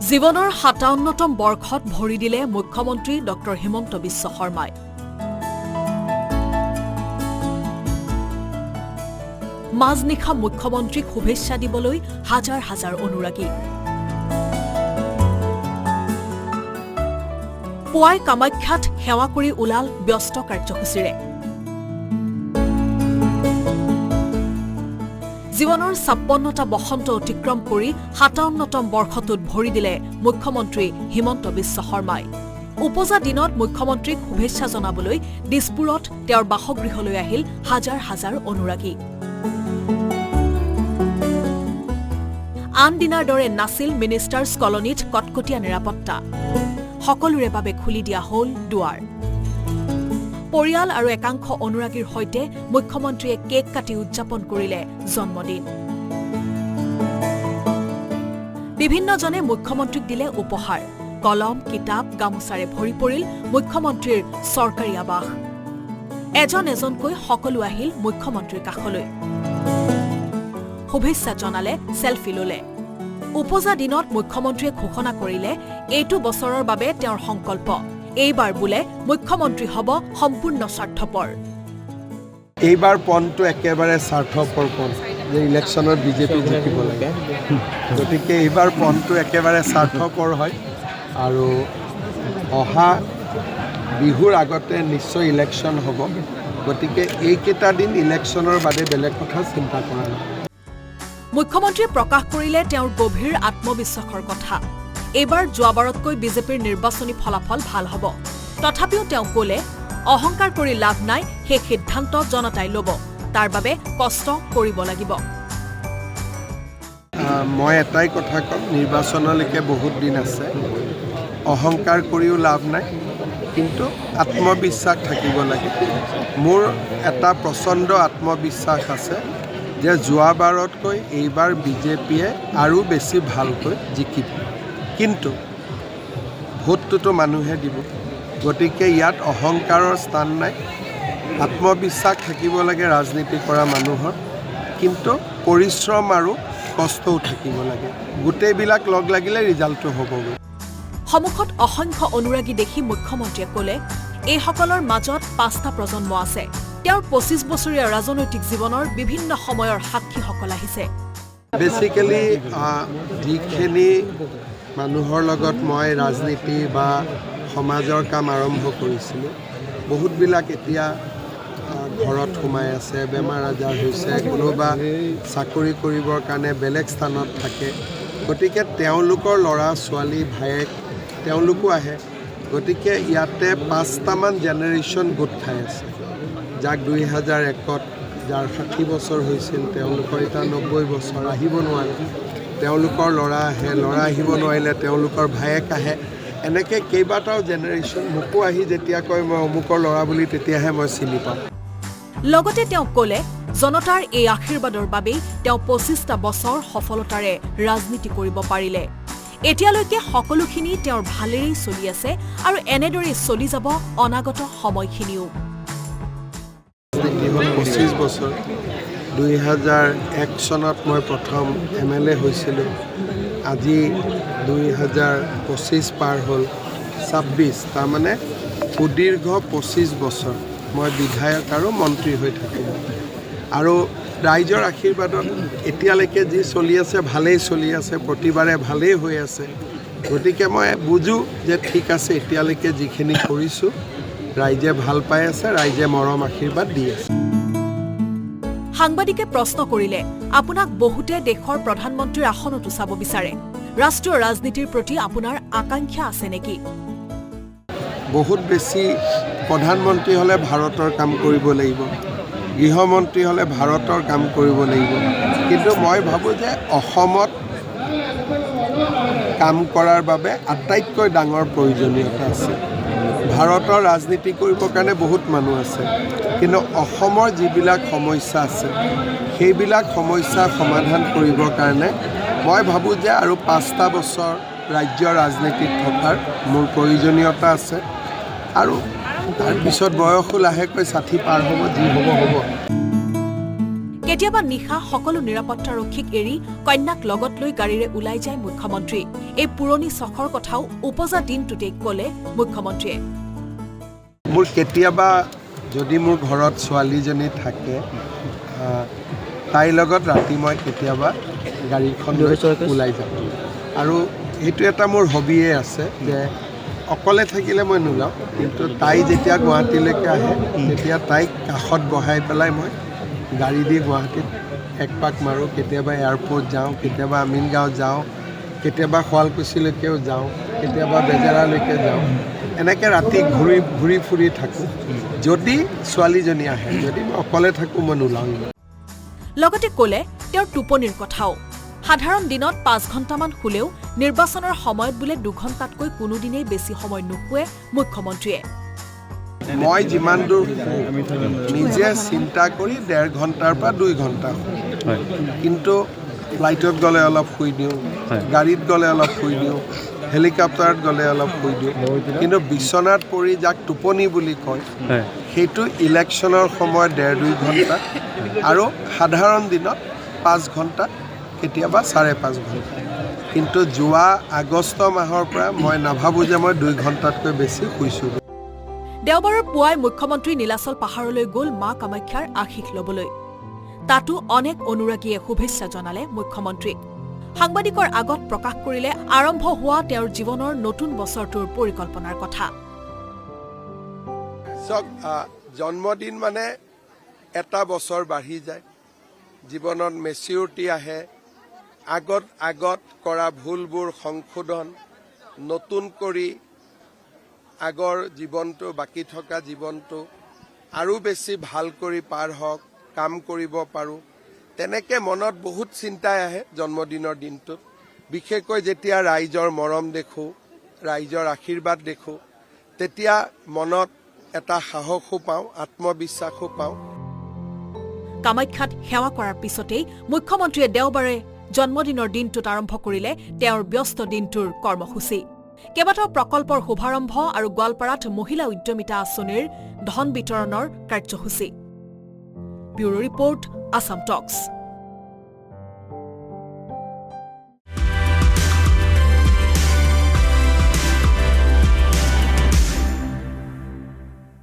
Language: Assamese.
জীৱনৰ ৫৭তম বৰ্ষত ভৰি দিলে মুখ্যমন্ত্ৰী ডক্টৰ হিমন্ত বিশ্ব শৰ্মাই। মাজনিশা মুখ্যমন্ত্ৰীক শুভেচ্ছা দিবলৈ হাজাৰ হাজাৰ অনুৰাগী। পুৱাই কামাখ্যাত সেৱা কৰি ওলাল ব্যস্ত কাৰ্যসূচীৰে। জীৱনৰ ৫৬টা বসন্ত অতিক্ৰম কৰি ৫৭তম বৰ্ষটোত ভৰি দিলে মুখ্যমন্ত্ৰী হিমন্ত বিশ্ব শৰ্মাই। উপজা দিনত মুখ্যমন্ত্ৰীক শুভেচ্ছা জনাবলৈ দিছপুৰত তেওঁৰ বাসগৃহলৈ আহিল হাজাৰ হাজাৰ অনুৰাগী। আন দিনাৰ দৰে নাছিল মিনিষ্টাৰ্ছ কলনীত কটকটীয়া নিৰাপত্তা। সকলোৰে বাবে খুলি দিয়া হ'ল দুৱাৰ। পৰিয়াল আৰু একাংশ অনুৰাগীৰ সৈতে মুখ্যমন্ত্ৰীয়ে কেক কাটি উদযাপন কৰিলে জন্মদিন। বিভিন্নজনে মুখ্যমন্ত্ৰীক দিলে উপহাৰ। কলম, কিতাপ, গামোচাৰে ভৰি পৰিল মুখ্যমন্ত্ৰীৰ চৰকাৰী আৱাস। এজন এজনকৈ সকলো আহিল মুখ্যমন্ত্ৰীৰ কাষলৈ। শুভেচ্ছা জনালে, চেলফি ললে। উপজা দিনত মুখ্যমন্ত্ৰীয়ে ঘোষণা কৰিলে এইটো বছৰৰ বাবে তেওঁৰ সংকল্প। এইবাৰ বোলে মুখ্যমন্ত্ৰী হ'ব সম্পূৰ্ণ স্বাৰ্থপৰ। এইবাৰ পণটো একেবাৰে স্বাৰ্থপৰ পণ যে ইলেকশ্যনত বিজেপি জিকিব লাগে, গতিকে এইবাৰ পণটো একেবাৰে স্বাৰ্থপৰ হয়। আৰু অহা বিহুৰ আগতে নিশ্চয় ইলেকশ্যন হ'ব, গতিকে এইকেইটা দিন ইলেকশ্যনৰ বাদে বেলেগ কথা চিন্তা কৰা নাই। মুখ্যমন্ত্ৰীয়ে প্ৰকাশ কৰিলে তেওঁৰ গভীৰ আত্মবিশ্বাসৰ কথা। এইবাৰ যোৱাবাৰতকৈ বিজেপিৰ নিৰ্বাচনী ফলাফল ভাল হ'ব। তথাপিও তেওঁ ক'লে, অহংকাৰ কৰি লাভ নাই, সেই সিদ্ধান্ত জনতাই ল'ব, তাৰ বাবে কষ্ট কৰিব লাগিব। মই এটাই কথা ক'ম, নিৰ্বাচনলৈকে বহুত দিন আছে। অহংকাৰ কৰিও লাভ নাই, কিন্তু আত্মবিশ্বাস থাকিব লাগে। মোৰ এটা প্ৰচণ্ড আত্মবিশ্বাস আছে যে যোৱাবাৰতকৈ এইবাৰ বিজেপিয়ে আৰু বেছি ভালকৈ জিকিব। কিন্তু ভোটটোতো মানুহে দিব, গতিকে ইয়াত অহংকাৰৰ স্থান নাই। আত্মবিশ্বাস থাকিব লাগে ৰাজনীতি কৰা মানুহৰ, কিন্তু পৰিশ্ৰম আৰু কষ্টও থাকিব লাগে। গোটেইবিলাক লগ লাগিলে ৰিজাল্টটো হ'বগৈ। সন্মুখত অসংখ্য অনুৰাগী দেখি মুখ্যমন্ত্ৰীয়ে ক'লে, এইসকলৰ মাজত ৫টা প্ৰজন্ম আছে। তেওঁৰ ২৫ বছৰীয়া ৰাজনৈতিক জীৱনৰ বিভিন্ন সময়ৰ সাক্ষীসকল আহিছে। বেচিকেলি যিখিনি মানুহৰ লগত মই ৰাজনীতি বা সমাজৰ কাম আৰম্ভ কৰিছিলোঁ, বহুতবিলাক এতিয়া ঘৰত সোমাই আছে, বেমাৰ আজাৰ হৈছে, কোনোবা চাকৰি কৰিবৰ কাৰণে বেলেগ স্থানত থাকে। গতিকে তেওঁলোকৰ ল'ৰা ছোৱালী, ভায়েক তেওঁলোকো আহে। গতিকে ইয়াতে 5টামান জেনেৰেশ্যন গোট খাই আছে। যাক 2001ত যাৰ 60 বছৰ হৈছিল, তেওঁলোকৰ এতিয়া 90 বছৰ, আহিব নোৱাৰে। তেওঁলোকৰ ল'ৰা আহে, ল'ৰা আহিব নোৱাৰিলে তেওঁলোকৰ ভায়েক আহে। এনেকৈ কেইবাটাও জেনেৰেশ্যন মোকো আহি যেতিয়া কয় মই অমুকৰ ল'ৰা বুলি, তেতিয়াহে মই চিনি পাওঁ। লগতে তেওঁ ক'লে, জনতাৰ এই আশীৰ্বাদৰ বাবেই তেওঁ 25টা বছৰ সফলতাৰে ৰাজনীতি কৰিব পাৰিলে। এতিয়ালৈকে সকলোখিনি তেওঁৰ ভালেৰেই চলি আছে আৰু এনেদৰেই চলি যাব অনাগত সময়খিনিও। 25 বছৰ। 2001 চনত মই প্ৰথম MLA হৈছিলোঁ। আজি 2025 পাৰ হ'ল, 26, তাৰমানে সুদীৰ্ঘ 25 বছৰ মই বিধায়ক আৰু মন্ত্ৰী হৈ থাকিলোঁ। আৰু ৰাইজৰ আশীৰ্বাদত এতিয়ালৈকে যি চলি আছে ভালেই চলি আছে, প্ৰতিবাৰে ভালেই হৈ আছে। গতিকে মই বুজোঁ যে ঠিক আছে, এতিয়ালৈকে যিখিনি কৰিছোঁ ৰাইজে ভাল পাই আছে, ৰাইজে মৰম আশীৰ্বাদ দি আছে। সাংবাদিকে প্ৰশ্ন কৰিলে, আপোনাক বহুতে দেশৰ প্ৰধানমন্ত্ৰীৰ আসনতো চাব বিচাৰে। ৰাষ্ট্ৰীয় ৰাজনীতিৰ প্ৰতি আপোনাৰ আকাংক্ষা আছে নেকি? বহুত বেছি। প্ৰধানমন্ত্ৰী হ'লে ভাৰতৰ কাম কৰিব লাগিব, গৃহমন্ত্ৰী হ'লে ভাৰতৰ কাম কৰিব লাগিব। কিন্তু মই ভাবোঁ যে অসমত কাম কৰাৰ বাবে আটাইতকৈ ডাঙৰ প্ৰয়োজনীয়তা আছে। ভাৰতৰ ৰাজনীতি কৰিবৰ কাৰণে বহুত মানুহ আছে, কিন্তু অসমৰ যিবিলাক সমস্যা আছে সেইবিলাক সমস্যা সমাধান কৰিবৰ কাৰণে মই ভাবোঁ যে আৰু 5টা বছৰ ৰাজ্যৰ ৰাজনীতিত থকাৰ মোৰ প্ৰয়োজনীয়তা আছে। আৰু তাৰপিছত বয়সো লাহেকৈ 60 পাৰ হ'ব, যি হ'ব হ'ব। কেতিয়াবা নিশা সকলো নিৰাপত্তাৰক্ষীক এৰি কন্যাক লগত লৈ গাড়ীৰে ওলাই যায় মুখ্যমন্ত্ৰী। এই পুৰণি চখৰ কথাও উপজা দিনটোতেই ক'লে মুখ্যমন্ত্ৰীয়ে। মোৰ কেতিয়াবা যদি মোৰ ঘৰত ছোৱালীজনী থাকে, তাইৰ লগত ৰাতি মই কেতিয়াবা গাড়ীখন লৈ ওলাই যাওঁ। আৰু এইটো এটা মোৰ হবিয়ে আছে যে অকলে থাকিলে মই নোলাওঁ, কিন্তু তাই যেতিয়া গুৱাহাটীলৈকে আহে তেতিয়া তাইক কাষত বহাই পেলাই মই গাড়ী দি গুৱাহাটীত এক পাক মাৰোঁ। কেতিয়াবা এয়াৰপৰ্ট যাওঁ, কেতিয়াবা আমিনগাঁও যাওঁ, কেতিয়াবা শুৱালকুছিলৈকেও যাওঁ, কেতিয়াবা বেজেৰালৈকে যাওঁ। এনেকৈ ৰাতি ঘূৰি ফুৰি থাকোঁ। যদি ছোৱালীজনী আহে, যদি মই অকলে থাকোঁ মই নোলাওঁ। লগতে ক'লে তেওঁৰ টোপনিৰ কথাও। সাধাৰণ দিনত 5 ঘণ্টামান শুলেও নিৰ্বাচনৰ সময়ত বোলে 2 ঘণ্টাতকৈ কোনোদিনেই বেছি সময় নুশুৱে মুখ্যমন্ত্ৰীয়ে। মই যিমান দূৰ নিজে চিন্তা কৰি 1.5 ঘণ্টাৰ পৰা 2 ঘণ্টা, কিন্তু ফ্লাইটত গ'লে অলপ শুই দিওঁ, গাড়ীত গ'লে অলপ শুই দিওঁ, হেলিকপ্টাৰত গ'লে অলপ শুই দিওঁ, কিন্তু বিচনাত পৰি যাক টোপনি বুলি কয় সেইটো ইলেকশ্যনৰ সময়ত 1.5-2 ঘণ্টা, আৰু সাধাৰণ দিনত 5 ঘণ্টা, কেতিয়াবা 5.5 ঘণ্টা। কিন্তু যোৱা আগষ্ট মাহৰ পৰা মই নাভাবোঁ যে মই 2 ঘণ্টাতকৈ বেছি শুইছোঁ। দেওবাৰৰ পুৱাই মুখ্যমন্ত্ৰী নীলাচল পাহাৰলৈ গ'ল মা কামাখ্যাৰ আশীষ ল'বলৈ। তাতো অনেক অনুৰাগীয়ে শুভেচ্ছা জনালে মুখ্যমন্ত্ৰীক। সাংবাদিকৰ আগত প্ৰকাশ কৰিলে আৰম্ভ হোৱা তেওঁৰ জীৱনৰ নতুন বছৰটোৰ পৰিকল্পনাৰ কথা। জন্মদিন মানে এটা বছৰ বাঢ়ি যায়, জীৱনত মেচিউৰিটি আহে, আগত কৰা ভুলবোৰ সংশোধন, নতুন কৰি আগৰ জীৱনটো, বাকী থকা জীৱনটো আৰু বেছি ভাল কৰি পাৰ হওক, কাম কৰিব পাৰোঁ, তেনেকৈ মনত বহুত চিন্তাই আহে জন্মদিনৰ দিনটোত। বিশেষকৈ যেতিয়া ৰাইজৰ মৰম দেখোঁ, ৰাইজৰ আশীৰ্বাদ দেখোঁ, তেতিয়া মনত এটা সাহসো পাওঁ, আত্মবিশ্বাসো পাওঁ। কামাখ্যাত সেৱা কৰাৰ পিছতেই মুখ্যমন্ত্ৰীয়ে দেওবাৰে জন্মদিনৰ দিনটোত আৰম্ভ কৰিলে তেওঁৰ ব্যস্ত দিনটোৰ কৰ্মসূচী। কেইবাটাও প্ৰকল্পৰ শুভাৰম্ভ আৰু গোৱালপাৰাত মহিলা উদ্যমিতা আঁচনিৰ ধন বিতৰণৰ কাৰ্যসূচী। ব্যুৰো ৰিপৰ্ট, আছাম টক্স।